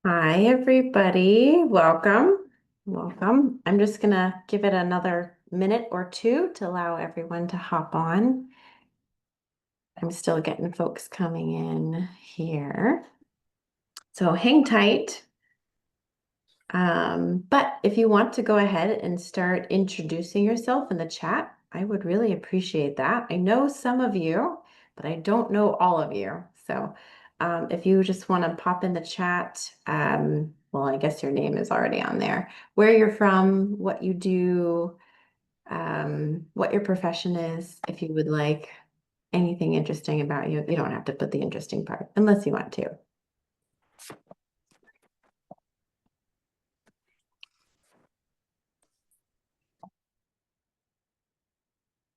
Hi, everybody. Welcome. Welcome. I'm just going to give it another minute or two to allow everyone to hop on. I'm still getting folks coming in here. So hang tight. But if you want to go ahead and start introducing yourself in the chat, I would really appreciate that. I know some of you, but I don't know all of you. So if you just want to pop in the chat, well, I guess your name is already on there, where you're from, what you do, what your profession is, if you would like anything interesting about you. You don't have to put the interesting part unless you want to.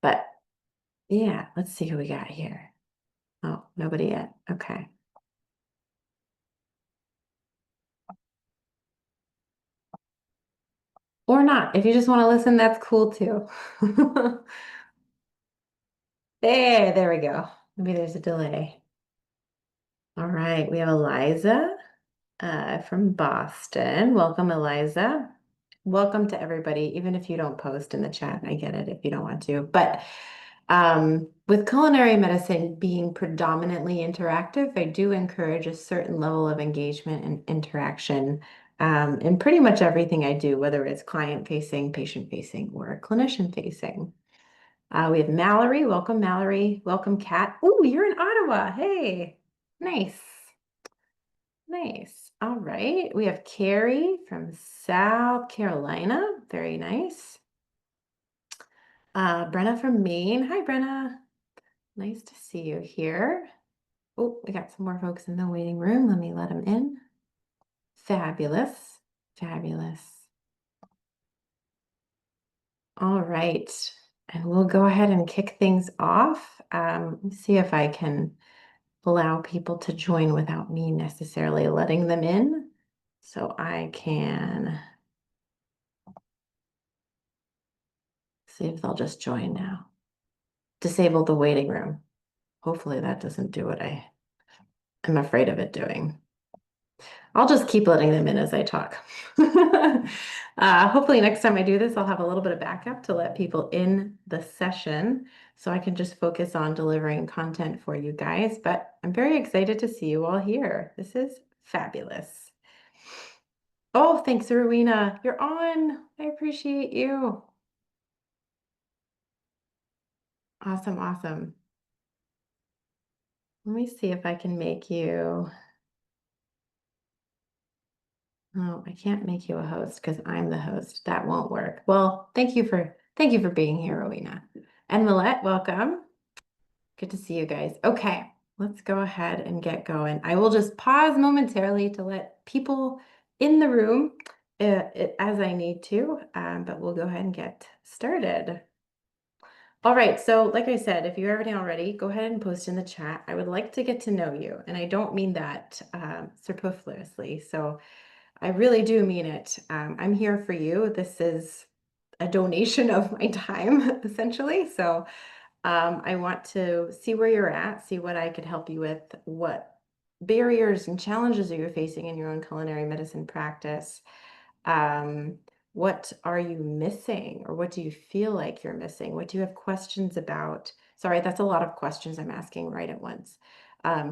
But yeah, let's see who we got here. Oh, nobody yet. Okay. Or not. If you just want to listen, that's cool too. There we go. Maybe there's a delay. All right, we have Eliza from Boston. Welcome, Eliza. Welcome to everybody, even if you don't post in the chat. I get it if you don't want to. But with culinary medicine being predominantly interactive, I do encourage a certain level of engagement and interaction in pretty much everything I do, whether it's client facing, patient facing, or clinician facing. We have Mallory. Welcome, Mallory. Welcome, Kat. Oh, you're in Ottawa. Hey, nice. Nice. All right. We have Carrie from South Carolina. Very nice. Brenna from Maine. Hi, Brenna. Nice to see you here. Oh, we got some more folks in the waiting room. Let me let them in. Fabulous. Fabulous. All right. And we'll go ahead and kick things off. Let me see if I can allow people to join without me necessarily letting them in. So I can see if they'll just join now. Disable the waiting room. Hopefully that doesn't do what I am afraid of it doing. I'll just keep letting them in as I talk. Hopefully next time I do this, I'll have a little bit of backup to let people in the session so I can just focus on delivering content for you guys. But I'm very excited to see you all here. This is fabulous. Oh, thanks, Rowena. You're on. I appreciate you. Awesome, awesome. Let me see if I can make you. Oh, I can't make you a host because I'm the host. That won't work. Well, thank you for being here, Rowena. And Millette, welcome. Good to see you guys. Okay, let's go ahead and get going. I will just pause momentarily to let people in the room as I need to, but we'll go ahead and get started. All right, so like I said, if you haven't already, go ahead and post in the chat. I would like to get to know you, and I don't mean that superfluously. So I really do mean it. I'm here for you. This is a donation of my time, essentially. So I want to see where you're at, see what I could help you with, what barriers and challenges are you facing in your own culinary medicine practice. Um, what are you missing, or what do you feel like you're missing? What do you have questions about? Sorry, that's a lot of questions I'm asking right at once.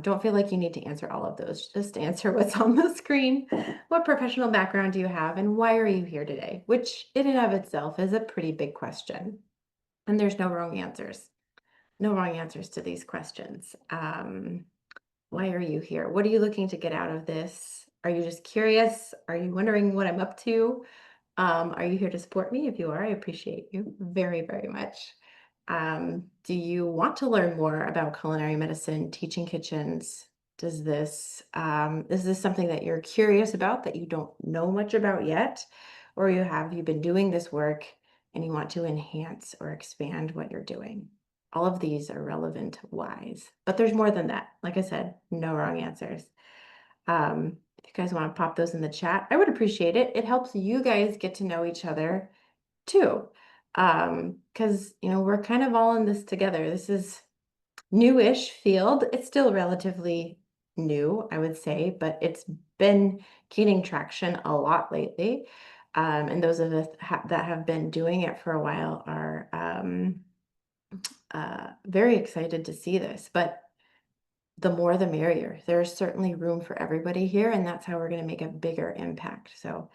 Don't feel like you need to answer all of those. Just answer what's on the screen. What professional background do you have, and why are you here today? Which, in and of itself, is a pretty big question. And there's no wrong answers. No wrong answers to these questions. Why are you here? What are you looking to get out of this? Are you just curious? Are you wondering what I'm up to? Are you here to support me? If you are, I appreciate you very, very much. Do you want to learn more about culinary medicine, teaching kitchens? Is this something that you're curious about that you don't know much about yet? Or have you been doing this work and you want to enhance or expand what you're doing? All of these are relevant whys, but there's more than that. Like I said, no wrong answers. If you guys want to pop those in the chat, I would appreciate it. It helps you guys get to know each other too. Because we're kind of all in this together. This is newish field. It's still relatively new, I would say, but it's been gaining traction a lot lately. And those of us that have been doing it for a while are very excited to see this. But the more the merrier. There's certainly room for everybody here, and that's how we're going to make a bigger impact. So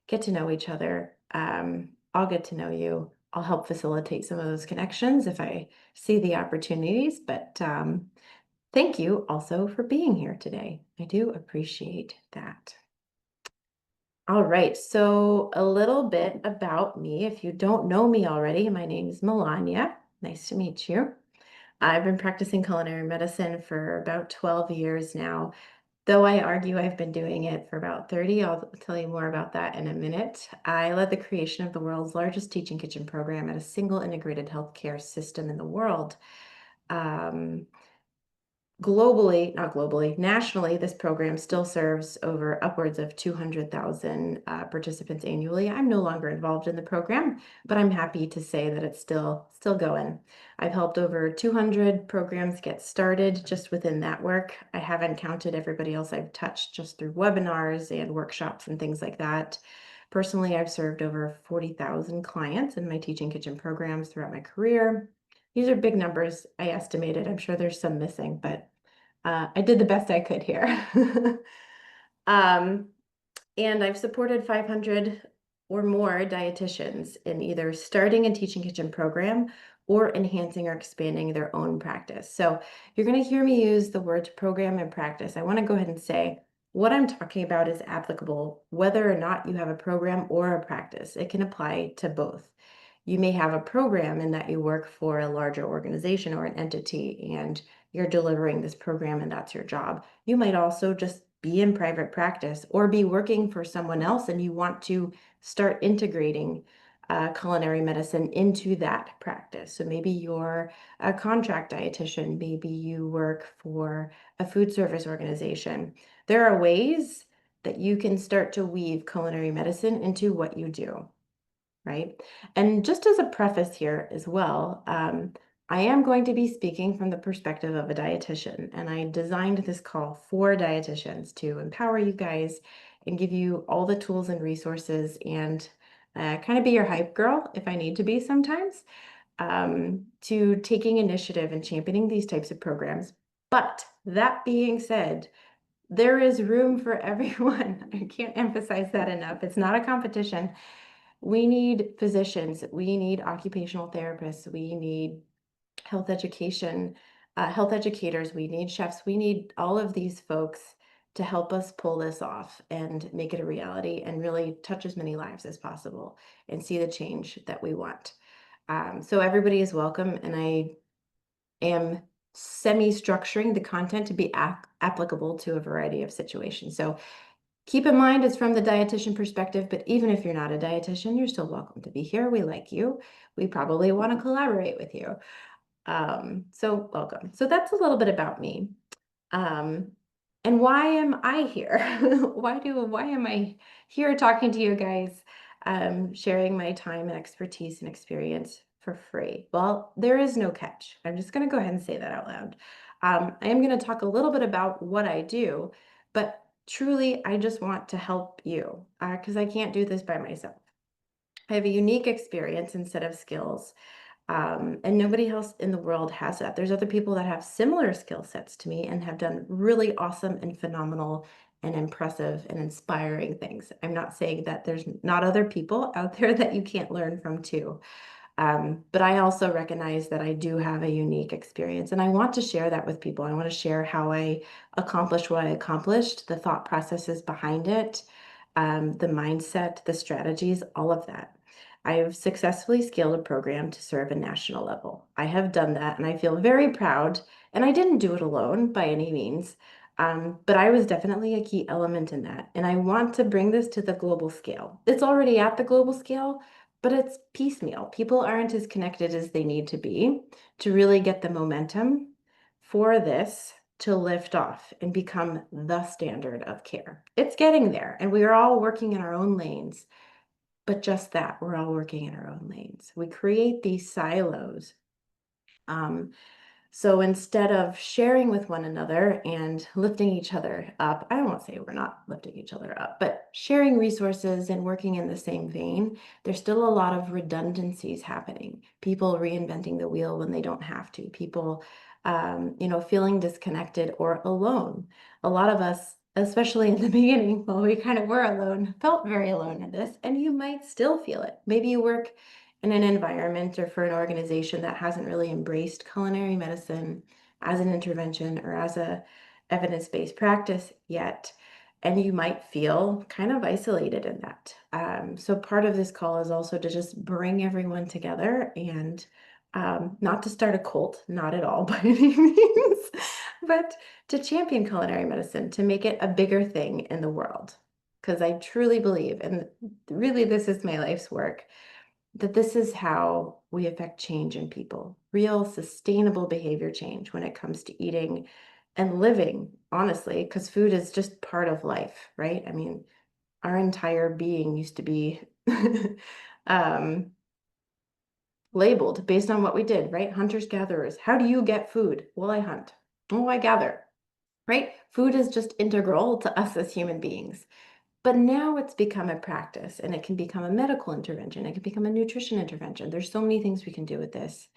get to know each other. I'll get to know you. I'll help facilitate some of those connections if I see the opportunities. But thank you also for being here today. I do appreciate that. All right, so a little bit about me. If you don't know me already, my name is Melanya. Nice to meet you. I've been practicing culinary medicine for about 12 years now, though I argue I've been doing it for about 30. I'll tell you more about that in a minute. I led the creation of the world's largest teaching kitchen program at a single integrated healthcare system in the world. Globally, not globally, nationally, this program still serves over upwards of 200,000 participants annually. I'm no longer involved in the program, but I'm happy to say that it's still going. I've helped over 200 programs get started just within that work. I haven't counted everybody else I've touched just through webinars and workshops and things like that. Personally, I've served over 40,000 clients in my teaching kitchen programs throughout my career. These are big numbers, I estimated. I'm sure there's some missing, but I did the best I could here. um, and I've supported 500 or more dietitians in either starting a teaching kitchen program or enhancing or expanding their own practice. So you're going to hear me use the words program and practice. I want to go ahead and say what I'm talking about is applicable whether or not you have a program or a practice. It can apply to both. You may have a program in that you work for a larger organization or an entity and you're delivering this program and that's your job. You might also just be in private practice or be working for someone else and you want to start integrating culinary medicine into that practice. So maybe you're a contract dietitian, maybe you work for a food service organization. There are ways that you can start to weave culinary medicine into what you do, right? And just as a preface here as well, I am going to be speaking from the perspective of a dietitian, and I designed this call for dietitians to empower you guys and give you all the tools and resources and kind of be your hype girl if I need to be sometimes, to taking initiative and championing these types of programs. But that being said, there is room for everyone. I can't emphasize that enough. It's not a competition. We need physicians, we need occupational therapists, we need health education, health educators, we need chefs, we need all of these folks to help us pull this off and make it a reality and really touch as many lives as possible and see the change that we want. So everybody is welcome, and I am semi-structuring the content to be applicable to a variety of situations. So keep in mind, it's from the dietitian perspective, but even if you're not a dietitian, you're still welcome to be here. We like you. We probably want to collaborate with you. So welcome. So that's a little bit about me. Um, and why am I here? Why am I here talking to you guys, sharing my time and expertise and experience for free? Well, there is no catch. I'm just going to go ahead and say that out loud. I am going to talk a little bit about what I do, but truly, I just want to help you because I can't do this by myself. I have a unique experience and set of skills, and nobody else in the world has that. There's other people that have similar skill sets to me and have done really awesome and phenomenal and impressive and inspiring things. I'm not saying that there's not other people out there that you can't learn from too. But I also recognize that I do have a unique experience and I want to share that with people. I want to share how I accomplished what I accomplished, the thought processes behind it, the mindset, the strategies, all of that. I have successfully scaled a program to serve a national level. I have done that and I feel very proud. And I didn't do it alone by any means, but I was definitely a key element in that. And I want to bring this to the global scale. It's already at the global scale, but it's piecemeal. People aren't as connected as they need to be to really get the momentum for this to lift off and become the standard of care. It's getting there, and we are all working in our own lanes. But just that, we're all working in our own lanes. We create these silos. Um, So instead of sharing with one another and lifting each other up, I don't want to say we're not lifting each other up, but sharing resources and working in the same vein, there's still a lot of redundancies happening. People reinventing the wheel when they don't have to. People, feeling disconnected or alone. A lot of us, especially in the beginning, while we kind of were alone, felt very alone in this, and you might still feel it. Maybe you work in an environment or for an organization that hasn't really embraced culinary medicine as an intervention or as a evidence-based practice yet, and you might feel kind of isolated in that. So part of this call is also to just bring everyone together and not to start a cult, not at all by any means, but to champion culinary medicine, to make it a bigger thing in the world. Because I truly believe, and really this is my life's work, that this is how we affect change in people, real sustainable behavior change when it comes to eating and living, honestly, because food is just part of life, right? I mean, our entire being used to be um, labeled based on what we did, right? Hunters, gatherers. How do you get food? Well, I hunt. Oh, I gather, right? Food is just integral to us as human beings. But now it's become a practice and it can become a medical intervention. It can become a nutrition intervention. There's so many things we can do with this.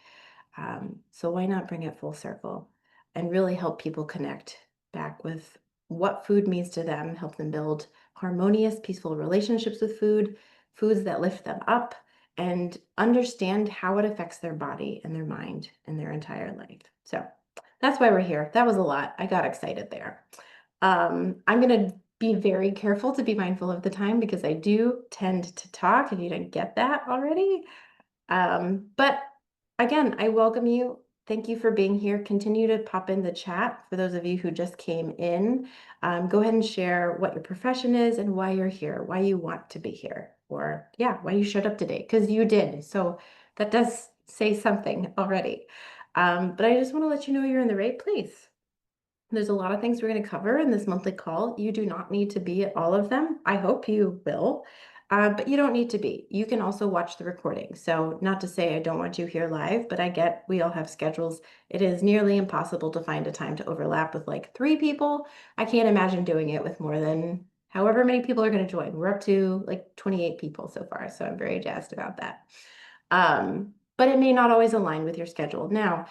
So why not bring it full circle and really help people connect back with what food means to them, help them build harmonious, peaceful relationships with food, foods that lift them up, and understand how it affects their body and their mind and their entire life. So that's why we're here. That was a lot. I got excited there. I'm going to be very careful to be mindful of the time because I do tend to talk, if you didn't get that already. But again, I welcome you. Thank you for being here. Continue to pop in the chat for those of you who just came in. Go ahead and share what your profession is and why you're here, why you want to be here, or yeah, why you showed up today, because you did. So that does say something already. But I just want to let you know you're in the right place. There's a lot of things we're going to cover in this monthly call. You do not need to be at all of them. I hope you will, but you don't need to be. You can also watch the recording. So not to say I don't want you here live, but I get we all have schedules. It is nearly impossible to find a time to overlap with like 3 people. I can't imagine doing it with more than however many people are going to join. We're up to like 28 people so far, so I'm very jazzed about that. But it may not always align with your schedule. Now,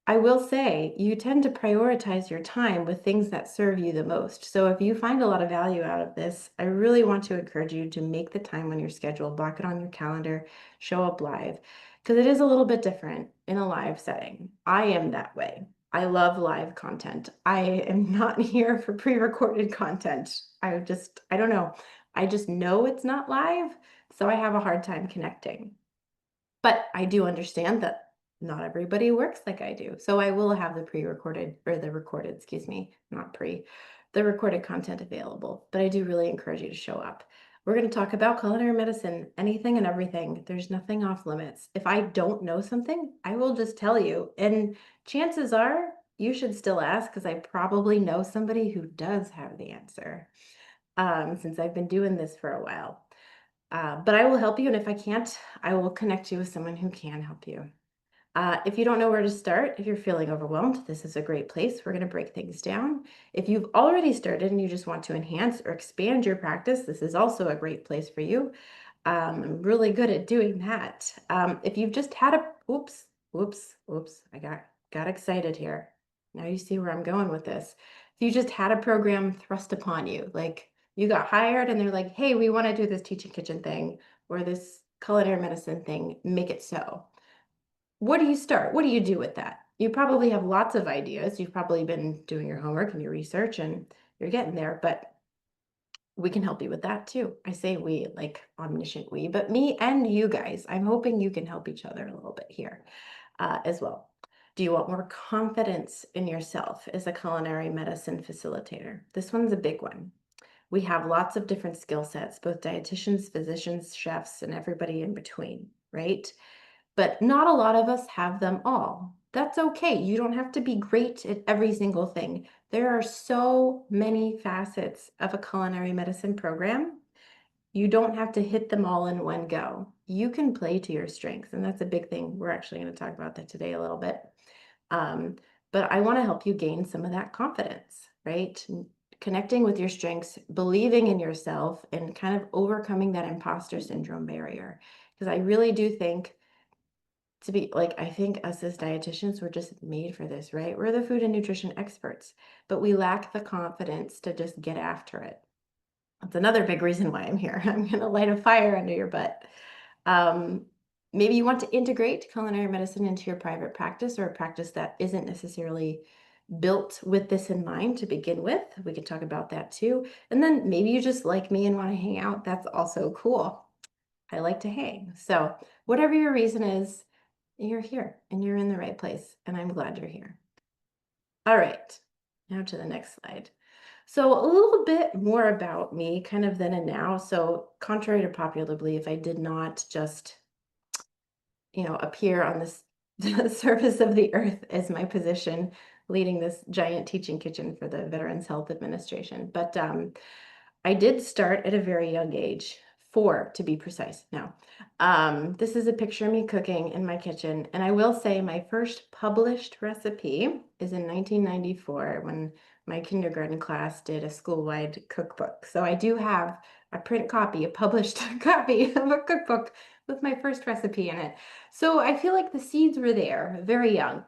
I will say you tend to prioritize your time with things that serve you the most. So if you find a lot of value out of this, I really want to encourage you to make the time on your schedule, block it on your calendar, show up live, because it is a little bit different in a live setting. I am that way. I love live content. I am not here for pre-recorded content. I don't know. I just know it's not live, so I have a hard time connecting. But I do understand that not everybody works like I do. So I will have the pre-recorded or the recorded, excuse me, not pre, the recorded content available. But I do really encourage you to show up. We're going to talk about culinary medicine, anything and everything. There's nothing off limits. If I don't know something, I will just tell you. And chances are you should still ask because I probably know somebody who does have the answer since I've been doing this for a while. But I will help you, and if I can't, I will connect you with someone who can help you. If you don't know where to start, if you're feeling overwhelmed, this is a great place. We're going to break things down. If you've already started and you just want to enhance or expand your practice, this is also a great place for you. I'm really good at doing that. If you've just had oops, I got excited here. Now you see where I'm going with this. If you just had a program thrust upon you, like you got hired and they're like, hey, we want to do this teaching kitchen thing or this culinary medicine thing, make it so. Where do you start? What do you do with that? You probably have lots of ideas. You've probably been doing your homework and your research and you're getting there, but we can help you with that too. I say we, like omniscient we, but me and you guys. I'm hoping you can help each other a little bit here as well. Do you want more confidence in yourself as a culinary medicine facilitator? This one's a big one. We have lots of different skill sets, both dietitians, physicians, chefs, and everybody in between, right? But not a lot of us have them all. That's okay. You don't have to be great at every single thing. There are so many facets of a culinary medicine program. You don't have to hit them all in one go. You can play to your strengths, and that's a big thing. We're actually going to talk about that today a little bit. But I want to help you gain some of that confidence, right? Connecting with your strengths, believing in yourself, and kind of overcoming that imposter syndrome barrier. Because I really do think to be like, I think us as dietitians, we're just made for this, right? We're the food and nutrition experts, but we lack the confidence to just get after it. That's another big reason why I'm here. I'm going to light a fire under your butt. Um, Maybe you want to integrate culinary medicine into your private practice or a practice that isn't necessarily built with this in mind to begin with. We could talk about that too. And then maybe you just like me and want to hang out. That's also cool. I like to hang. So, whatever your reason is, you're here and you're in the right place. And I'm glad you're here. All right, now to the next slide. So, a little bit more about me, kind of then and now. So, contrary to popular belief, I did not just appear on this the surface of the earth as my position leading this giant teaching kitchen for the Veterans Health Administration. But I did start at a very young age, 4 to be precise. Now, this is a picture of me cooking in my kitchen. And I will say my first published recipe is in 1994 when my kindergarten class did a school-wide cookbook. So I do have a print copy, a published copy of a cookbook with my first recipe in it. So I feel like the seeds were there, very young.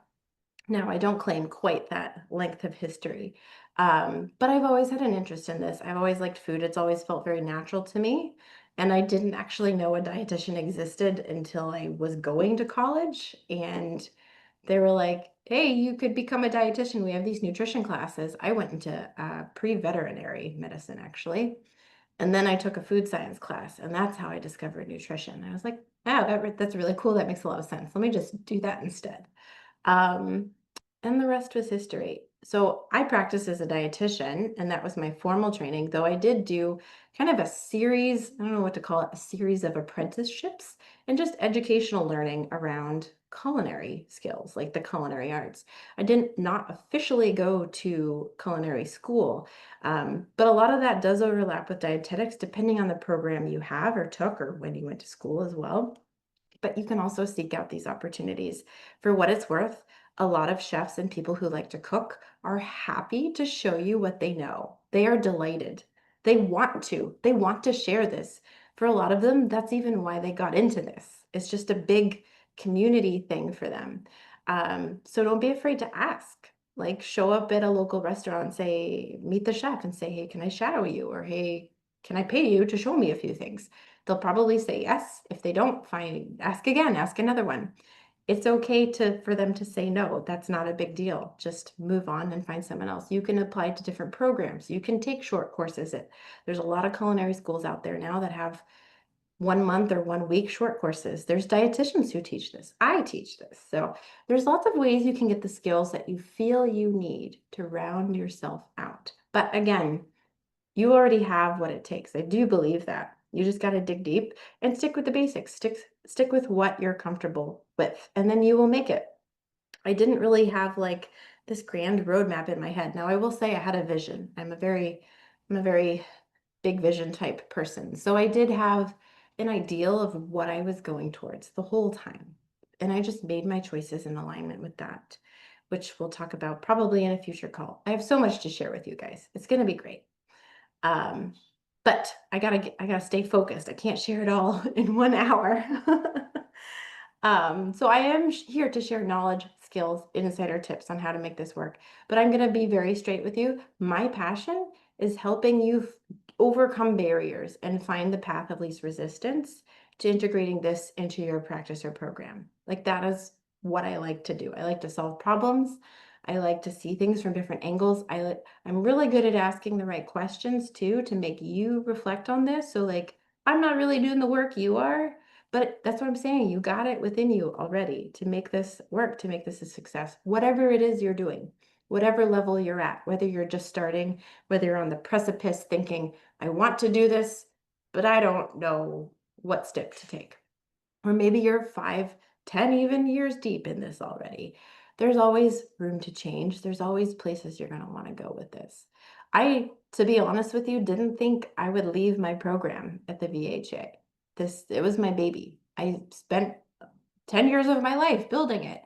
Now, I don't claim quite that length of history, but I've always had an interest in this. I've always liked food. It's always felt very natural to me. And I didn't actually know a dietitian existed until I was going to college. And they were like, hey, you could become a dietitian. We have these nutrition classes. I went into pre-veterinary medicine, actually. And then I took a food science class, and that's how I discovered nutrition. I was like, wow, that's really cool. That makes a lot of sense. Let me just do that instead. Um, and the rest was history. So I practiced as a dietitian, and that was my formal training, though I did do kind of a series, I don't know what to call it, a series of apprenticeships and just educational learning around culinary skills, like the culinary arts. I didn't not officially go to culinary school, but a lot of that does overlap with dietetics, depending on the program you have or took or when you went to school as well. But you can also seek out these opportunities. For what it's worth, a lot of chefs and people who like to cook are happy to show you what they know. They are delighted. They want to. They want to share this. For a lot of them, that's even why they got into this. It's just a big community thing for them. So don't be afraid to ask. Like show up at a local restaurant and say, meet the chef and say, hey, can I shadow you? Or hey, can I pay you to show me a few things? They'll probably say yes. If they don't, fine, ask again, ask another one. It's okay for them to say no. That's not a big deal. Just move on and find someone else. You can apply to different programs. You can take short courses. There's a lot of culinary schools out there now that have 1 month or 1 week short courses. There's dietitians who teach this. I teach this. So there's lots of ways you can get the skills that you feel you need to round yourself out. But again, you already have what it takes. I do believe that. You just got to dig deep and stick with the basics. Stick with what you're comfortable with, and then you will make it. I didn't really have like this grand roadmap in my head. Now, I will say I had a vision. I'm a very big vision type person. So I did have an ideal of what I was going towards the whole time. And I just made my choices in alignment with that, which we'll talk about probably in a future call. I have so much to share with you guys. It's going to be great. Um, but I gotta stay focused. I can't share it all in 1 hour. So I am here to share knowledge, skills, insider tips on how to make this work. But I'm gonna be very straight with you. My passion is helping you overcome barriers and find the path of least resistance to integrating this into your practice or program. Like that is what I like to do. I like to solve problems. I like to see things from different angles. I'm really good at asking the right questions too to make you reflect on this. So like I'm not really doing the work you are, but that's what I'm saying. You got it within you already to make this work, to make this a success. Whatever it is you're doing, whatever level you're at, whether you're just starting, whether you're on the precipice thinking, I want to do this, but I don't know what step to take. Or maybe you're 5, 10 even years deep in this already. There's always room to change. There's always places you're going to want to go with this. To be honest with you, didn't think I would leave my program at the VHA. It was my baby. I spent 10 years of my life building it.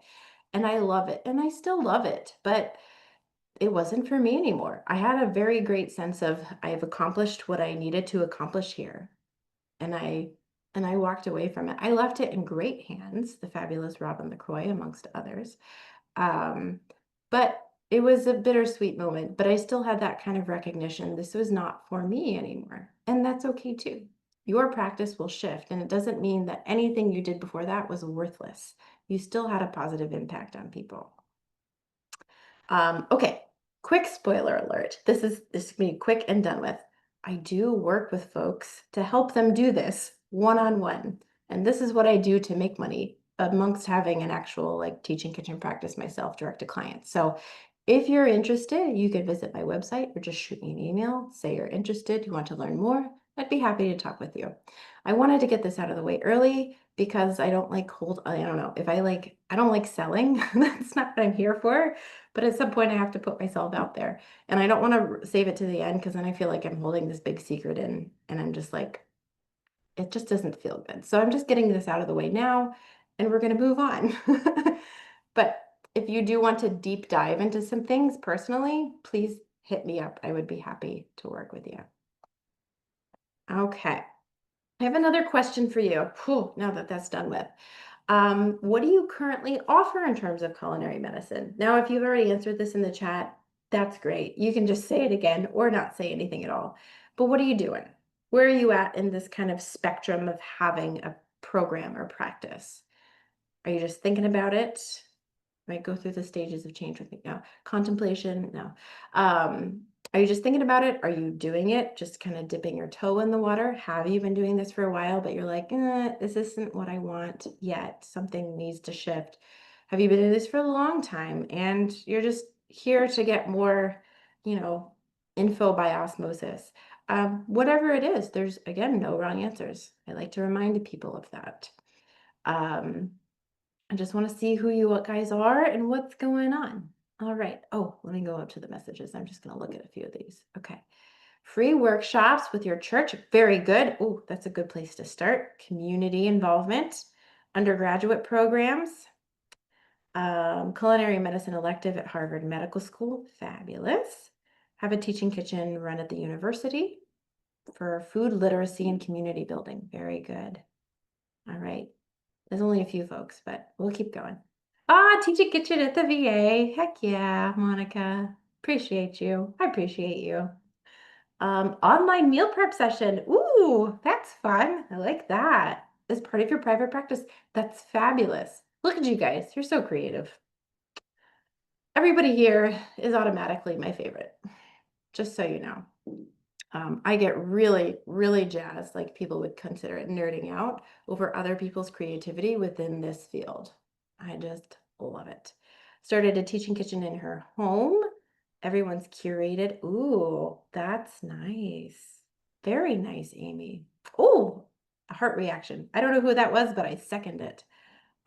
and I love it, and I still love it, but it wasn't for me anymore. I had a very great sense of I've accomplished what I needed to accomplish here, and I walked away from it. I left it in great hands, the fabulous Robin LaCroix amongst others. Um, but it was a bittersweet moment, but I still had that kind of recognition. This was not for me anymore. And that's okay too. Your practice will shift, and it doesn't mean that anything you did before that was worthless. You still had a positive impact on people. Okay, quick spoiler alert. This is gonna be quick and done with. I do work with folks to help them do this one-on-one. And this is what I do to make money amongst having an actual like teaching kitchen practice myself direct to clients. So if you're interested, you can visit my website or just shoot me an email, say you're interested, you want to learn more. I'd be happy to talk with you. I wanted to get this out of the way early because I don't like I don't know, if I don't like selling. That's not what I'm here for. But at some point, I have to put myself out there. And I don't want to save it to the end because then I feel like I'm holding this big secret in, and I'm just like, it just doesn't feel good. So I'm just getting this out of the way now, and we're going to move on. But if you do want to deep dive into some things personally, please hit me up. I would be happy to work with you. Okay. I have another question for you. Whew, now that that's done with. What do you currently offer in terms of culinary medicine? Now, if you've already answered this in the chat, that's great. You can just say it again or not say anything at all. But what are you doing? Where are you at in this kind of spectrum of having a program or practice? Are you just thinking about it? Right, go through the stages of change with me now. Contemplation, no. Are you just thinking about it? Are you doing it? Just kind of dipping your toe in the water? Have you been doing this for a while, but you're like, this isn't what I want yet. Something needs to shift. Have you been doing this for a long time and you're just here to get more, you know, info by osmosis? Whatever it is, there's again no wrong answers. I like to remind people of that. Um, I just want to see who you guys are and what's going on. All right. Oh, let me go up to the messages. I'm just going to look at a few of these. Okay. Free workshops with your church. Very good. Oh, that's a good place to start. Community involvement, undergraduate programs, culinary medicine elective at Harvard Medical School. Fabulous. Have a teaching kitchen run at the university for food literacy and community building. Very good. All right. There's only a few folks, but we'll keep going. Ah, teaching kitchen at the VA. Heck yeah, Monica. Appreciate you. I appreciate you. Online meal prep session. Ooh, that's fun. I like that. As part of your private practice. That's fabulous. Look at you guys. You're so creative. Everybody here is automatically my favorite, just so you know. I get really, really jazzed, like people would consider it nerding out over other people's creativity within this field. I just love it. Started a teaching kitchen in her home. Everyone's curated. Ooh, that's nice. Very nice, Amy. Oh, a heart reaction. I don't know who that was, but I second it.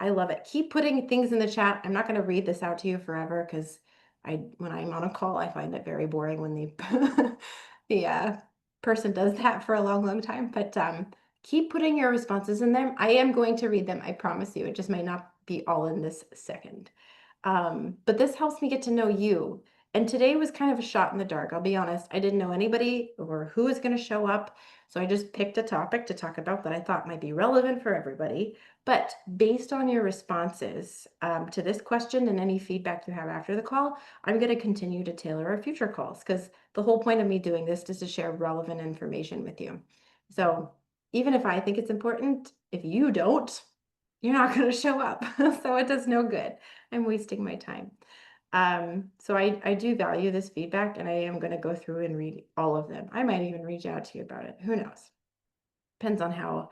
I love it. Keep putting things in the chat. I'm not going to read this out to you forever because when I'm on a call, I find it very boring when the person does that for a long, long time. But keep putting your responses in there. I am going to read them. I promise you. It just might not be all in this second. But this helps me get to know you. And today was kind of a shot in the dark. I'll be honest. I didn't know anybody or who was going to show up. So I just picked a topic to talk about that I thought might be relevant for everybody. But based on your responses to this question and any feedback you have after the call, I'm going to continue to tailor our future calls because the whole point of me doing this is to share relevant information with you. So even if I think it's important, if you don't, you're not going to show up. So it does no good. I'm wasting my time. So I do value this feedback and I am going to go through and read all of them. I might even reach out to you about it. Who knows? Depends on how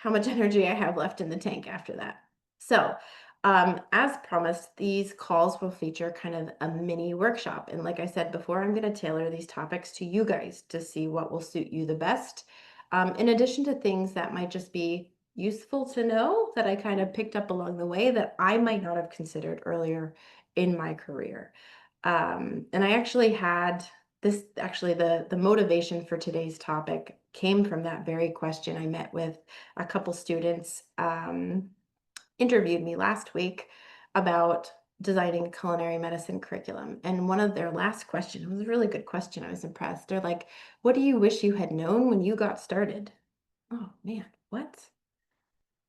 much energy I have left in the tank after that. So, as promised, these calls will feature kind of a mini workshop. And like I said before, I'm going to tailor these topics to you guys to see what will suit you the best. In addition to things that might just be useful to know that I kind of picked up along the way that I might not have considered earlier in my career. And I actually had this actually the motivation for today's topic came from that very question. I met with a couple students interviewed me last week about designing a culinary medicine curriculum. And one of their last questions was a really good question. I was impressed. They're like, what do you wish you had known when you got started? Oh man, what?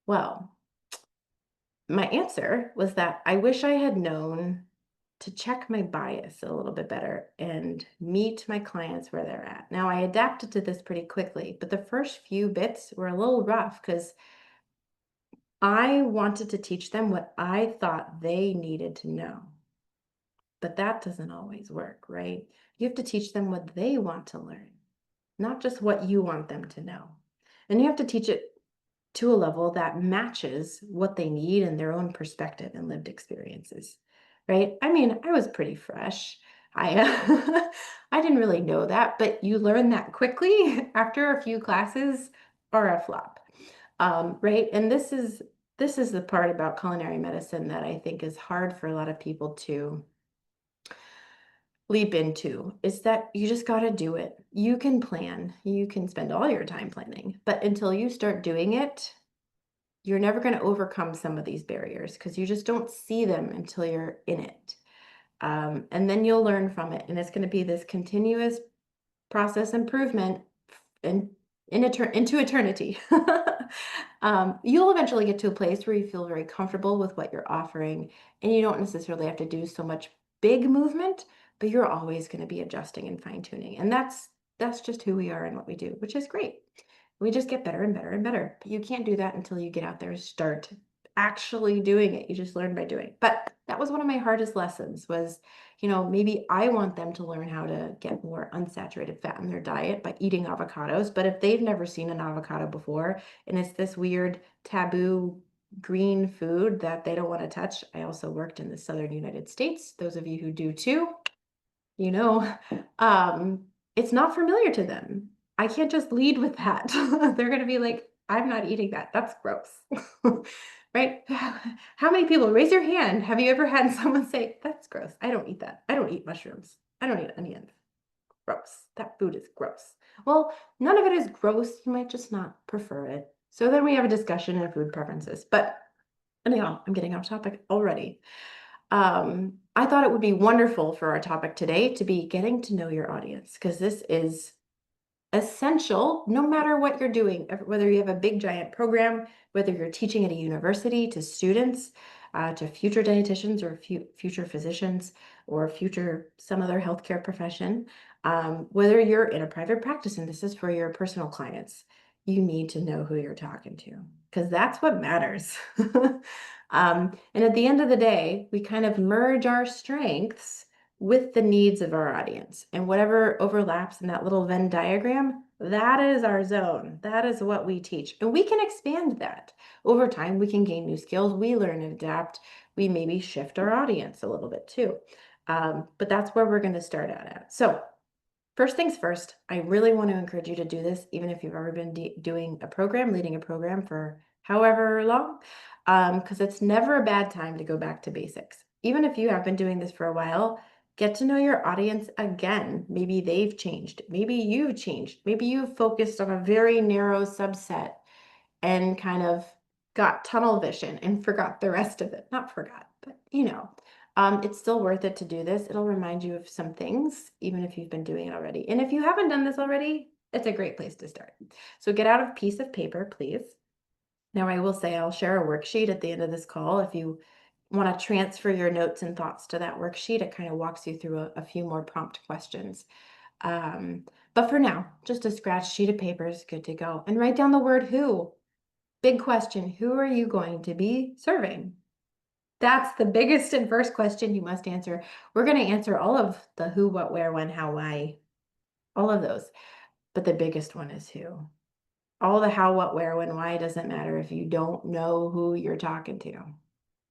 Well, my answer was that I wish I had known to check my bias a little bit better and meet my clients where they're at. Now, I adapted to this pretty quickly, but the first few bits were a little rough because I wanted to teach them what I thought they needed to know. But that doesn't always work, right? You have to teach them what they want to learn, not just what you want them to know. And you have to teach it to a level that matches what they need and their own perspective and lived experiences, right? I mean, I was pretty fresh. I I didn't really know that, but you learn that quickly after a few classes or a flop, right? And this is the part about culinary medicine that I think is hard for a lot of people to leap into is that you just got to do it. You can plan, you can spend all your time planning, but until you start doing it, you're never going to overcome some of these barriers because you just don't see them until you're in it. And then you'll learn from it. And it's going to be this continuous process improvement in, into eternity. You'll eventually get to a place where you feel very comfortable with what you're offering, and you don't necessarily have to do so much big movement, but you're always going to be adjusting and fine tuning. And that's just who we are and what we do, which is great. We just get better and better and better. But you can't do that until you get out there and start actually doing it. You just learn by doing. But that was one of my hardest lessons was, maybe I want them to learn how to get more unsaturated fat in their diet by eating avocados. But if they've never seen an avocado before and it's this weird taboo green food that they don't want to touch. I also worked in the southern United States. Those of you who do too, you know, um, it's not familiar to them. I can't just lead with that. They're going to be like, I'm not eating that. That's gross. Right? How many people, raise your hand, have you ever had someone say, that's gross. I don't eat that. I don't eat mushrooms. I don't eat onions. Gross. That food is gross. Well, none of it is gross. You might just not prefer it. So then we have a discussion of food preferences. But anyhow, I'm getting off topic already. I thought it would be wonderful for our topic today to be getting to know your audience because this is essential no matter what you're doing, whether you have a big giant program, whether you're teaching at a university to students, to future dietitians or future physicians or future some other healthcare profession, whether you're in a private practice and this is for your personal clients, you need to know who you're talking to because that's what matters. And at the end of the day, we kind of merge our strengths with the needs of our audience. And whatever overlaps in that little Venn diagram, that is our zone. That is what we teach. And we can expand that. Over time, we can gain new skills. We learn and adapt. We maybe shift our audience a little bit too. But that's where we're going to start out at. So first things first, I really want to encourage you to do this, even if you've ever been doing a program, leading a program for however long, because it's never a bad time to go back to basics. Even if you have been doing this for a while, get to know your audience again. Maybe they've changed. Maybe you've changed. Maybe you've focused on a very narrow subset and kind of got tunnel vision and forgot the rest of it. Not forgot, but it's still worth it to do this. It'll remind you of some things, even if you've been doing it already. And if you haven't done this already, it's a great place to start. So get out a piece of paper, please. Now, I will say I'll share a worksheet at the end of this call. If you want to transfer your notes and thoughts to that worksheet, it kind of walks you through a few more prompt questions. But for now, just a scratch sheet of paper is good to go. And write down the word who. Big question, who are you going to be serving? That's the biggest and first question you must answer. We're going to answer all of the who, what, where, when, how, why, all of those. But the biggest one is who. All the how, what, where, when, why doesn't matter if you don't know who you're talking to.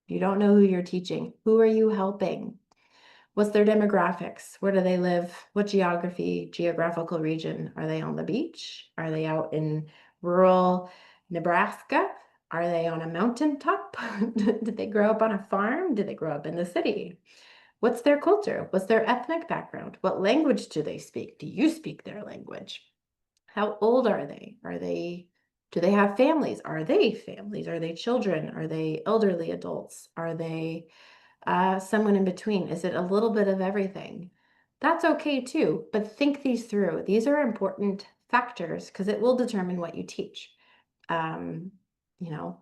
You don't know who you're teaching. Who are you helping? What's their demographics? Where do they live? What geographical region? Are they on the beach? Are they out in rural Nebraska? Are they on a mountaintop? Did they grow up on a farm? Did they grow up in the city? What's their culture? What's their ethnic background? What language do they speak? Do you speak their language? How old are they? Do they have families? Are they families? Are they children? Are they elderly adults? Are they someone in between? Is it a little bit of everything? That's okay too, but think these through. These are important factors because it will determine what you teach. Um,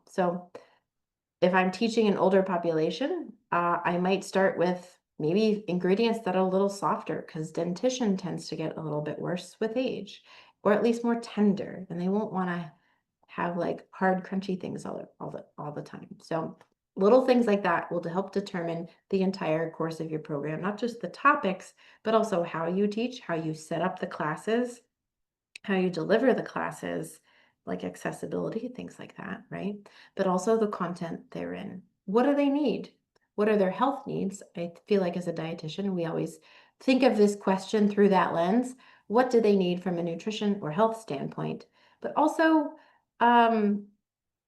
so if I'm teaching an older population, I might start with maybe ingredients that are a little softer because dentition tends to get a little bit worse with age, or at least more tender, and they won't want to have like hard, crunchy things all the time. So little things like that will help determine the entire course of your program, not just the topics, but also how you teach, how you set up the classes, how you deliver the classes, like accessibility, things like that, right? But also the content they're in. What do they need? What are their health needs? I feel like as a dietitian, we always think of this question through that lens. What do they need from a nutrition or health standpoint? But also, um,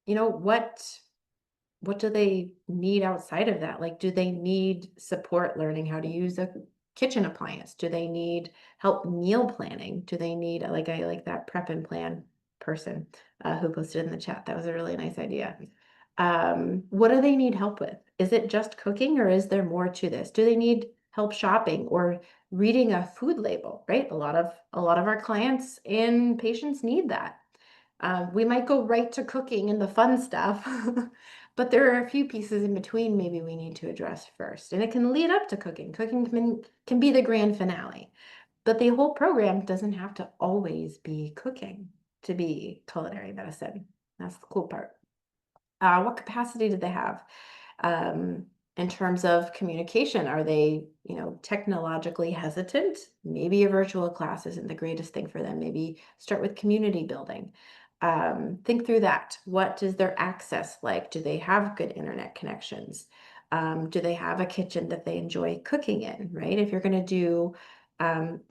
what do they need outside of that? Like, do they need support learning how to use a kitchen appliance? Do they need help meal planning? Do they need, like, I like that prep and plan person who posted in the chat. That was a really nice idea. What do they need help with? Is it just cooking or is there more to this? Do they need help shopping or reading a food label, right? A lot of our clients and patients need that. We might go right to cooking and the fun stuff, but there are a few pieces in between maybe we need to address first. And it can lead up to cooking. Cooking can be the grand finale, but the whole program doesn't have to always be cooking to be culinary medicine. That's the cool part. What capacity do they have? In terms of communication, are they, technologically hesitant? Maybe a virtual class isn't the greatest thing for them. Maybe start with community building. Think through that. What is their access like? Do they have good internet connections? Do they have a kitchen that they enjoy cooking in, right? If you're going to do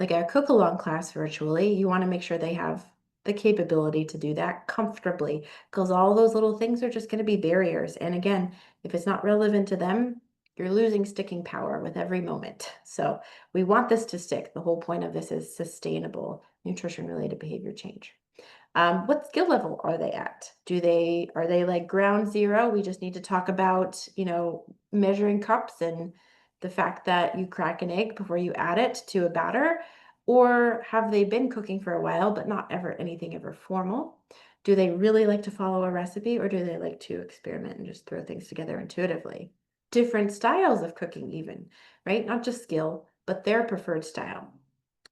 like a cook along class virtually, you want to make sure they have the capability to do that comfortably because all those little things are just going to be barriers. And again, if it's not relevant to them, you're losing sticking power with every moment. So we want this to stick. The whole point of this is sustainable nutrition related behavior change. What skill level are they at? Are they like ground zero? We just need to talk about, measuring cups and the fact that you crack an egg before you add it to a batter, or have they been cooking for a while, but not anything ever formal? Do they really like to follow a recipe, or do they like to experiment and just throw things together intuitively? Different styles of cooking even, right? Not just skill, but their preferred style.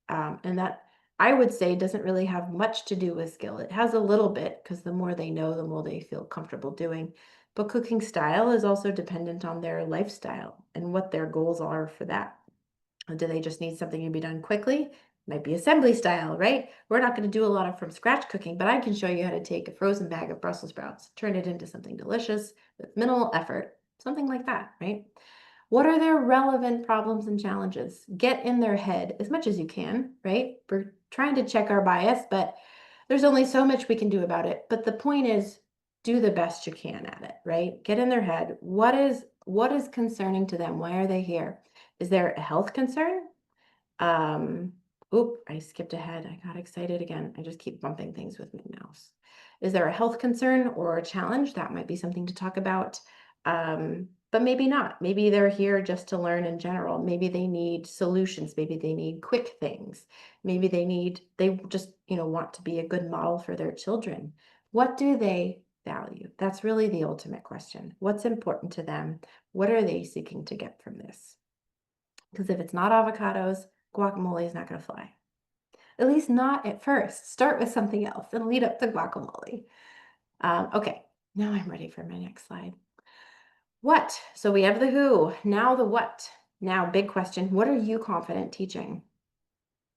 And that I would say doesn't really have much to do with skill. It has a little bit because the more they know, the more they feel comfortable doing. But cooking style is also dependent on their lifestyle and what their goals are for that. Do they just need something to be done quickly? Might be assembly style, right? We're not going to do a lot of from scratch cooking, but I can show you how to take a frozen bag of Brussels sprouts, turn it into something delicious with minimal effort, something like that, right? What are their relevant problems and challenges? Get in their head as much as you can, right? We're trying to check our bias, but there's only so much we can do about it. But the point is, do the best you can at it, right? Get in their head. What is concerning to them? Why are they here? Is there a health concern? Um, I skipped ahead. I got excited again. I just keep bumping things with my mouse. Is there a health concern or a challenge? That might be something to talk about. But maybe not. Maybe they're here just to learn in general. Maybe they need solutions. Maybe they need quick things. Maybe they just, want to be a good model for their children. What do they value? That's really the ultimate question. What's important to them? What are they seeking to get from this? Because if it's not avocados, guacamole is not going to fly. At least not at first. Start with something else and lead up to guacamole. Okay, now I'm ready for my next slide. What? So we have the who. Now the what. Now, big question. What are you confident teaching?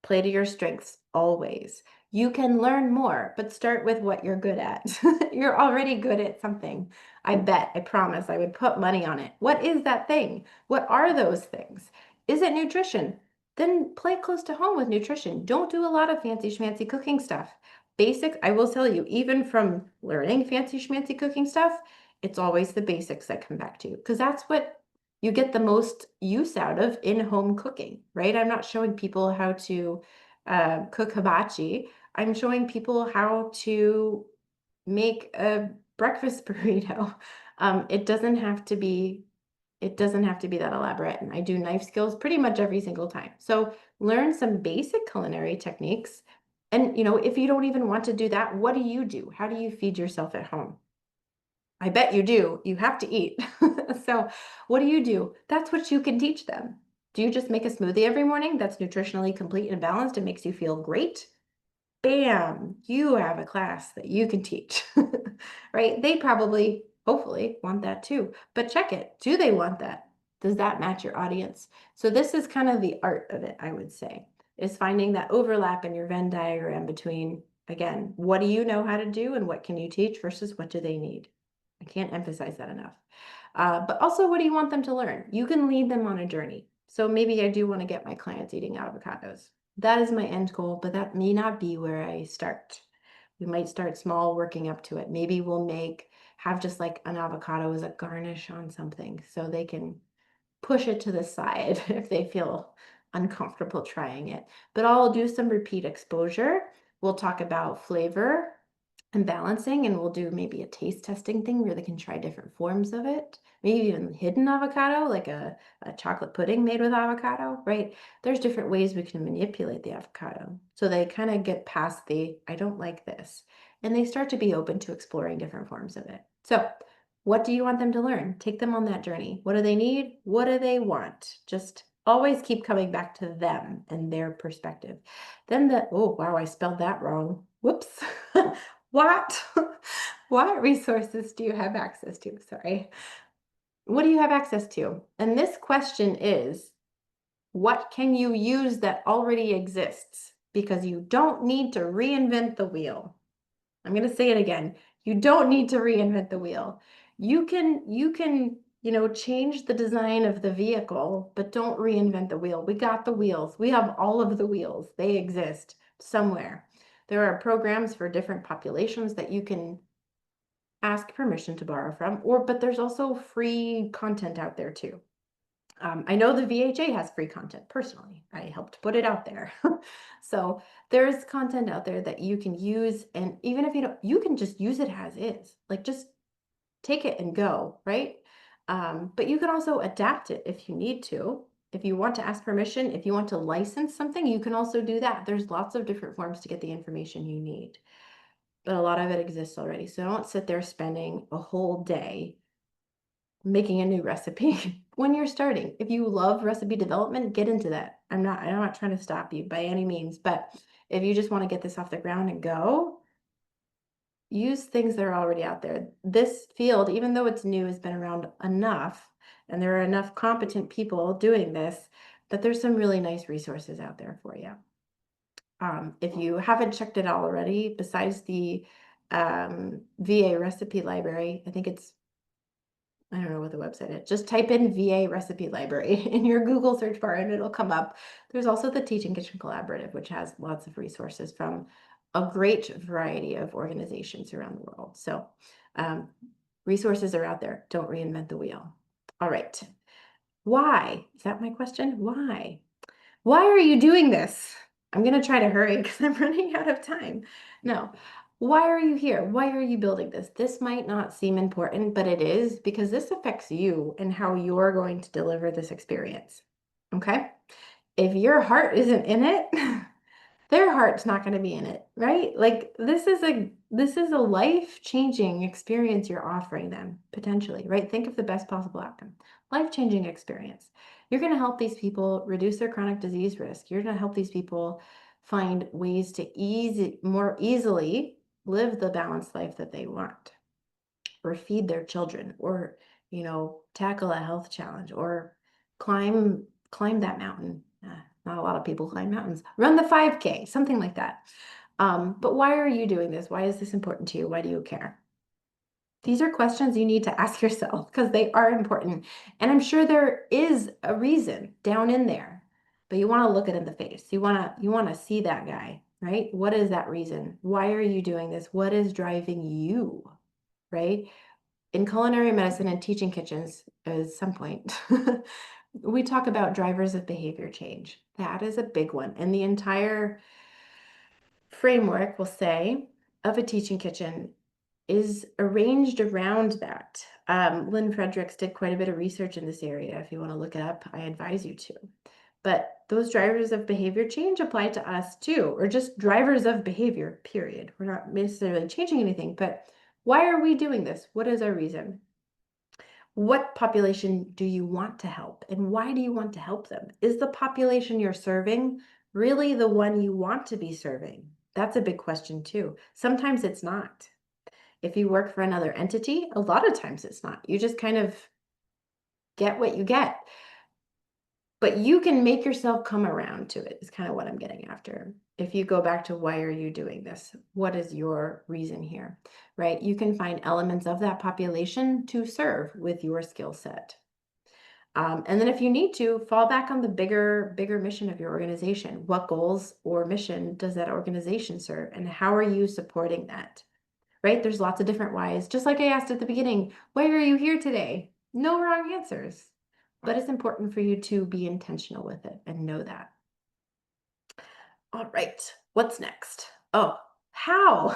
Play to your strengths always. You can learn more, but start with what you're good at. You're already good at something. I bet, I promise, I would put money on it. What is that thing? What are those things? Is it nutrition? Then play close to home with nutrition. Don't do a lot of fancy schmancy cooking stuff. Basic, I will tell you, even from learning fancy schmancy cooking stuff, it's always the basics that come back to you because that's what you get the most use out of in-home cooking, right? I'm not showing people how to cook hibachi. I'm showing people how to make a breakfast burrito. It doesn't have to be It doesn't have to be that elaborate. And I do knife skills pretty much every single time. So learn some basic culinary techniques. And, if you don't even want to do that, what do you do? How do you feed yourself at home? I bet you do. You have to eat. So what do you do? That's what you can teach them. Do you just make a smoothie every morning that's nutritionally complete and balanced and makes you feel great? Bam, you have a class that you can teach, right? They probably, hopefully, want that too. But check it. Do they want that? Does that match your audience? So this is kind of the art of it, I would say, is finding that overlap in your Venn diagram between, again, what do you know how to do and what can you teach versus what do they need? I can't emphasize that enough. But also, what do you want them to learn? You can lead them on a journey. So maybe I do want to get my clients eating avocados. That is my end goal, but that may not be where I start. We might start small, working up to it. Maybe we'll have just like an avocado as a garnish on something so they can push it to the side if they feel uncomfortable trying it. But I'll do some repeat exposure. We'll talk about flavor and balancing, and we'll do maybe a taste testing thing where they can try different forms of it. Maybe even hidden avocado, like a chocolate pudding made with avocado, right? There's different ways we can manipulate the avocado. So they kind of get past the, I don't like this, and they start to be open to exploring different forms of it. So what do you want them to learn? Take them on that journey. What do they need? What do they want? Just always keep coming back to them and their perspective. Then oh, wow, I spelled that wrong. Whoops. What? What resources do you have access to? Sorry. What do you have access to? And this question is, what can you use that already exists? Because you don't need to reinvent the wheel. I'm going to say it again. You don't need to reinvent the wheel. You can, change the design of the vehicle, but don't reinvent the wheel. We got the wheels. We have all of the wheels. They exist somewhere. There are programs for different populations that you can ask permission to borrow from, but there's also free content out there too. I know the VHA has free content personally. I helped put it out there. So there's content out there that you can use. And even if you can just use it as is, like just take it and go, right? But you can also adapt it if you need to. If you want to ask permission, if you want to license something, you can also do that. There's lots of different forms to get the information you need. But a lot of it exists already. So don't sit there spending a whole day making a new recipe when you're starting. If you love recipe development, get into that. I'm not trying to stop you by any means, but if you just want to get this off the ground and go, use things that are already out there. This field, even though it's new, has been around enough, and there are enough competent people doing this, that there's some really nice resources out there for you. If you haven't checked it out already, besides the VA recipe library, I don't know what the website is. Just type in VA recipe library in your Google search bar and it'll come up. There's also the Teaching Kitchen Collaborative, which has lots of resources from a great variety of organizations around the world. So resources are out there. Don't reinvent the wheel. All right. Why? Is that my question? Why? Why are you doing this? I'm going to try to hurry because I'm running out of time. No. Why are you here? Why are you building this? This might not seem important, but it is because this affects you and how you're going to deliver this experience. Okay? If your heart isn't in it, their heart's not going to be in it, right? Like this is a life-changing experience you're offering them potentially, right? Think of the best possible outcome. Life-changing experience. You're going to help these people reduce their chronic disease risk. You're going to help these people find ways to more easily live the balanced life that they want, or feed their children, or tackle a health challenge, or climb that mountain. Not a lot of people climb mountains. Run the 5K, something like that. But why are you doing this? Why is this important to you? Why do you care? These are questions you need to ask yourself because they are important. And I'm sure there is a reason down in there, but you want to look it in the face. You want to see that guy, right? What is that reason? Why are you doing this? What is driving you, right? In culinary medicine and teaching kitchens, at some point, we talk about drivers of behavior change. That is a big one. And the entire framework, we'll say, of a teaching kitchen is arranged around that. Lynn Fredericks did quite a bit of research in this area. If you want to look it up, I advise you to. But those drivers of behavior change apply to us too, or just drivers of behavior, period. We're not necessarily changing anything, but why are we doing this? What is our reason? What population do you want to help, and why do you want to help them? Is the population you're serving really the one you want to be serving? That's a big question too. Sometimes it's not. If you work for another entity, a lot of times it's not. You just kind of get what you get. But you can make yourself come around to it, is kind of what I'm getting after. If you go back to why are you doing this? What is your reason here, right? You can find elements of that population to serve with your skill set. And then if you need to, fall back on the bigger mission of your organization. What goals or mission does that organization serve? And how are you supporting that? Right? There's lots of different whys. Just like I asked at the beginning, why are you here today? No wrong answers. But it's important for you to be intentional with it and know that. All right, what's next? Oh, how?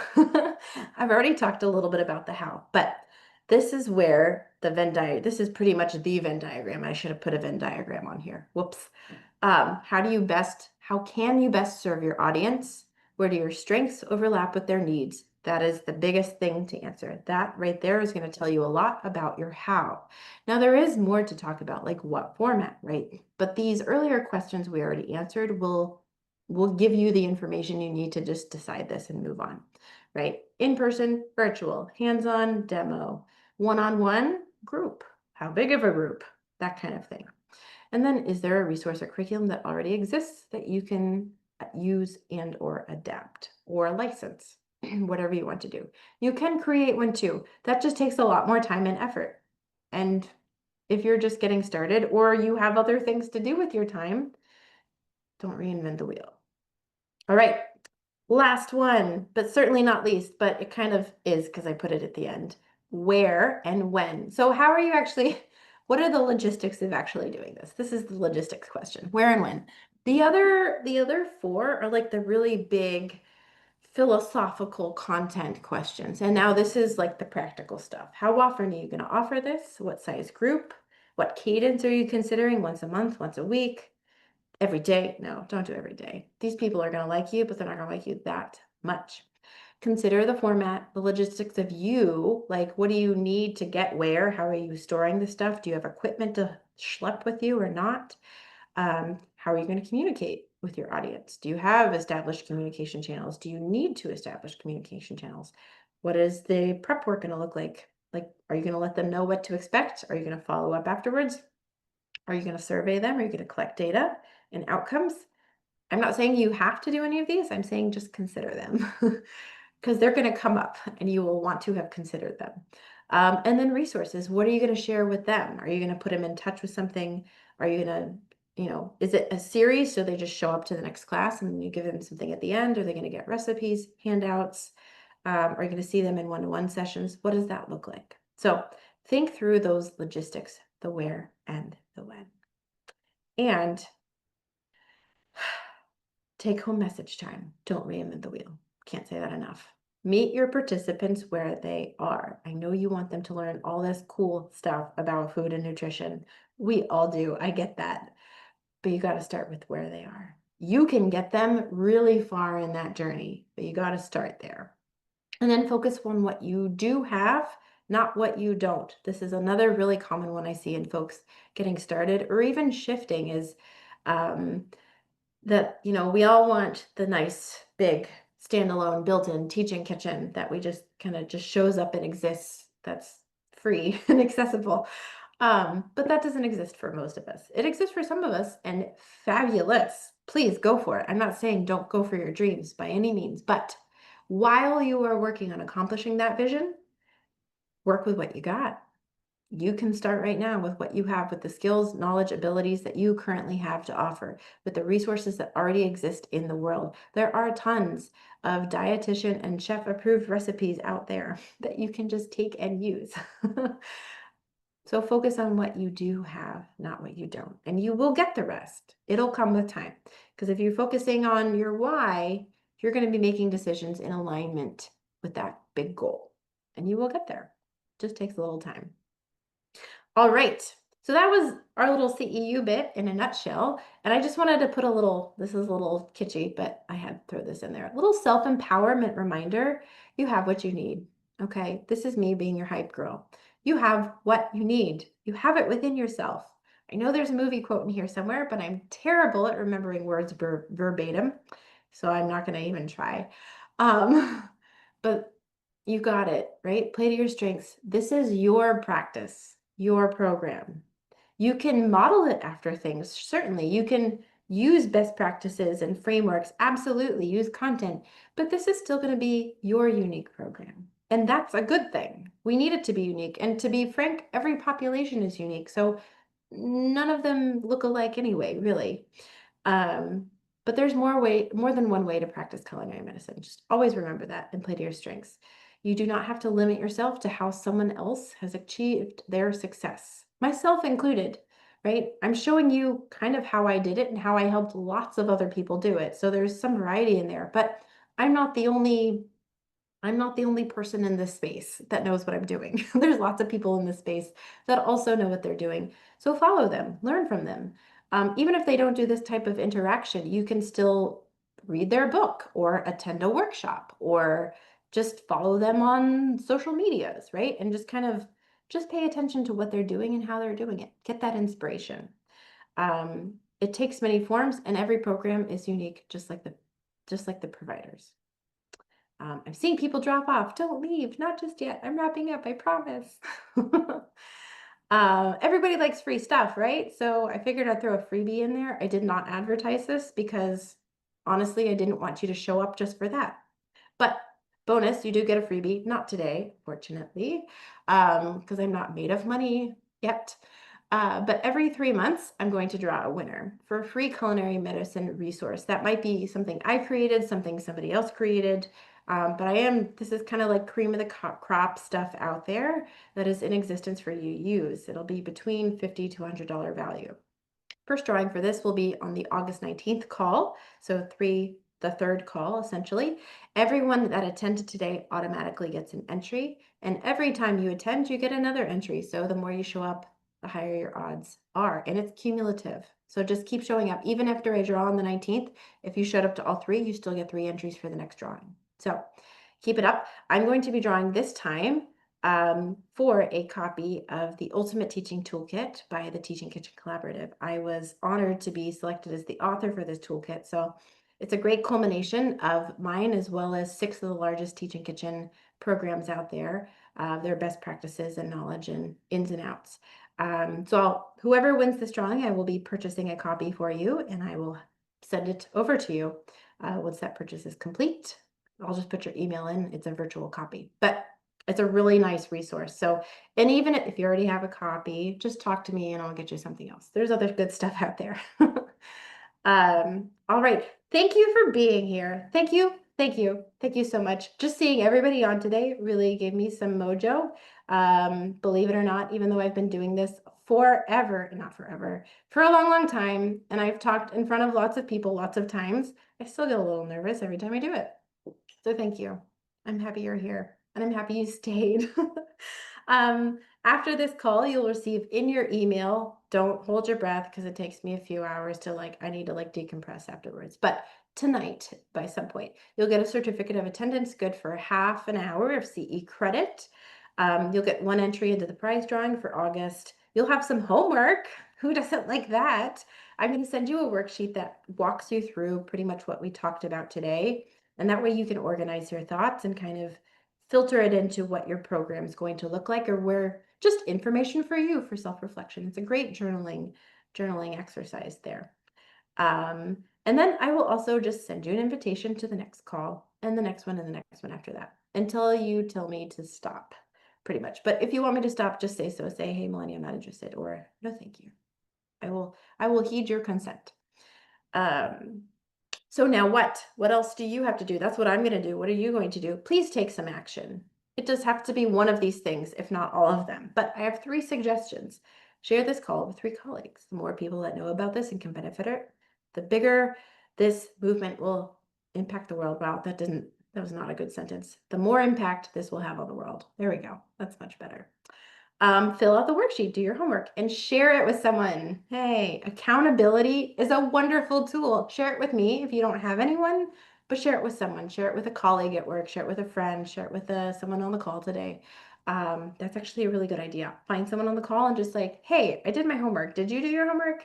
I've already talked a little bit about the how, but this is where the Venn diagram, this is pretty much the Venn diagram. I should have put a Venn diagram on here. Whoops. How can you best serve your audience? Where do your strengths overlap with their needs? That is the biggest thing to answer. That right there is going to tell you a lot about your how. Now, there is more to talk about, like what format, right? But these earlier questions we already answered will give you the information you need to just decide this and move on, right? In person, virtual, hands-on, demo, one-on-one, group. How big of a group? That kind of thing. And then is there a resource or curriculum that already exists that you can use and or adapt or license, whatever you want to do. You can create one too. That just takes a lot more time and effort. And if you're just getting started or you have other things to do with your time, don't reinvent the wheel. All right, last one, but certainly not least, but it kind of is because I put it at the end. Where and when. So how are you actually, what are the logistics of actually doing this? This is the logistics question. Where and when. The other four are like the really big philosophical content questions. And now this is like the practical stuff. How often are you going to offer this? What size group? What cadence are you considering? Once a month, once a week? Every day? No, don't do every day. These people are going to like you, but they're not going to like you that much. Consider the format, the logistics of you, like what do you need to get where? How are you storing the stuff? Do you have equipment to schlep with you or not? How are you going to communicate with your audience? Do you have established communication channels? Do you need to establish communication channels? What is the prep work going to look like? Like, are you going to let them know what to expect? Are you going to follow up afterwards? Are you going to survey them? Are you going to collect data and outcomes? I'm not saying you have to do any of these. I'm saying just consider them because they're going to come up and you will want to have considered them. And then resources. What are you going to share with them? Are you going to put them in touch with something? Are you going to, is it a series so they just show up to the next class and you give them something at the end? Are they going to get recipes, handouts? Are you going to see them in one-to-one sessions? What does that look like? So think through those logistics, the where and the when. And take home message time. Don't reinvent the wheel. Can't say that enough. Meet your participants where they are. I know you want them to learn all this cool stuff about food and nutrition. We all do. I get that. But you got to start with where they are. You can get them really far in that journey, but you got to start there. And then focus on what you do have, not what you don't. This is another really common one I see in folks getting started or even shifting is that, we all want the nice, big, standalone, built-in teaching kitchen that we just kind of just shows up and exists. That's free and accessible. But that doesn't exist for most of us. It exists for some of us and fabulous. Please go for it. I'm not saying don't go for your dreams by any means, but while you are working on accomplishing that vision, work with what you got. You can start right now with what you have, with the skills, knowledge, abilities that you currently have to offer, with the resources that already exist in the world. There are tons of dietitian and chef approved recipes out there that you can just take and use. So focus on what you do have, not what you don't, and you will get the rest. It'll come with time. Because if you're focusing on your why, you're going to be making decisions in alignment with that big goal. and you will get there. Just takes a little time. All right. So that was our little CEU bit in a nutshell. And I just wanted to put a little, this is a little kitschy, but I had to throw this in there. A little self-empowerment reminder. You have what you need. Okay. This is me being your hype girl. You have what you need. You have it within yourself. I know there's a movie quote in here somewhere, but I'm terrible at remembering words verbatim. So I'm not going to even try. But you got it, right? Play to your strengths. This is your practice, your program. You can model it after things, certainly. You can use best practices and frameworks, absolutely, use content, but this is still going to be your unique program. And that's a good thing. We need it to be unique. And to be frank, every population is unique. So none of them look alike anyway, really. But there's more than one way to practice culinary medicine. Just always remember that and play to your strengths. You do not have to limit yourself to how someone else has achieved their success, myself included, right? I'm showing you kind of how I did it and how I helped lots of other people do it. So there's some variety in there, but I'm not the only person in this space that knows what I'm doing. There's lots of people in this space that also know what they're doing. So follow them, learn from them. Even if they don't do this type of interaction, you can still read their book or attend a workshop or just follow them on social medias, right? And just kind of just pay attention to what they're doing and how they're doing it. Get that inspiration. It takes many forms, and every program is unique, just like the providers. I'm seeing people drop off. Don't leave, not just yet. I'm wrapping up, I promise. Everybody likes free stuff, right? So I figured I'd throw a freebie in there. I did not advertise this because honestly, I didn't want you to show up just for that. But bonus, you do get a freebie. Not today, fortunately, because I'm not made of money yet. But every 3 months, I'm going to draw a winner for a free culinary medicine resource. That might be something I created, something somebody else created. But this is kind of like cream of the crop stuff out there that is in existence for you to use. It'll be between $50 to $100 value. First drawing for this will be on the August 19th call. So the third call, essentially. Everyone that attended today automatically gets an entry. And every time you attend, you get another entry. So the more you show up, the higher your odds are. And it's cumulative. So just keep showing up. Even after I draw on the 19th, if you showed up to all three, you still get 3 entries for the next drawing. So keep it up. I'm going to be drawing this time for a copy of the Ultimate Teaching Toolkit by the Teaching Kitchen Collaborative. I was honored to be selected as the author for this toolkit. So it's a great culmination of mine as well as 6 of the largest Teaching Kitchen programs out there, their best practices and knowledge and ins and outs. Whoever wins this drawing, I will be purchasing a copy for you and I will send it over to you once that purchase is complete. I'll just put your email in. It's a virtual copy, but it's a really nice resource. So, and even if you already have a copy, just talk to me and I'll get you something else. There's other good stuff out there. All right. Thank you for being here. Thank you. Thank you. Thank you so much. Just seeing everybody on today really gave me some mojo. Believe it or not, even though I've been doing this forever, not forever, for a long, long time, and I've talked in front of lots of people lots of times, I still get a little nervous every time I do it. So thank you. I'm happy you're here and I'm happy you stayed. After this call, you'll receive in your email, don't hold your breath because it takes me a few hours to I need to decompress afterwards. But tonight, by some point, you'll get a certificate of attendance, good for half an hour of CE credit. You'll get 1 entry into the prize drawing for August. You'll have some homework. Who doesn't like that? I'm going to send you a worksheet that walks you through pretty much what we talked about today. And that way you can organize your thoughts and kind of filter it into what your program is going to look like or where just information for you for self-reflection. It's a great journaling exercise there. And then I will also just send you an invitation to the next call and the next one and the next one after that until you tell me to stop, pretty much. But if you want me to stop, just say so. Say, hey, Melania, I'm not interested, or no, thank you. I will heed your consent. So now what? What else do you have to do? That's what I'm going to do. What are you going to do? Please take some action. It does have to be one of these things, if not all of them. But I have 3 suggestions. Share this call with 3 colleagues. The more people that know about this and can benefit it, the bigger this movement will impact the world. Wow, that That was not a good sentence. The more impact this will have on the world. There we go. That's much better. Fill out the worksheet, do your homework, and share it with someone. Hey, accountability is a wonderful tool. Share it with me if you don't have anyone, but share it with someone. Share it with a colleague at work, share it with a friend, share it with someone on the call today. That's actually a really good idea. Find someone on the call and just like, hey, I did my homework. Did you do your homework?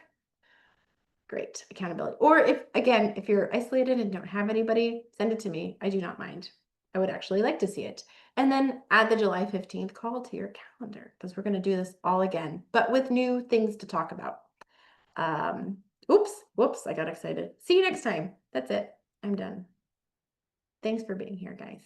Great, accountability. Or if, again, if you're isolated and don't have anybody, send it to me. I do not mind. I would actually like to see it. And then add the July 15th call to your calendar because we're going to do this all again, but with new things to talk about. Whoops, I got excited. See you next time. That's it. I'm done. Thanks for being here, guys.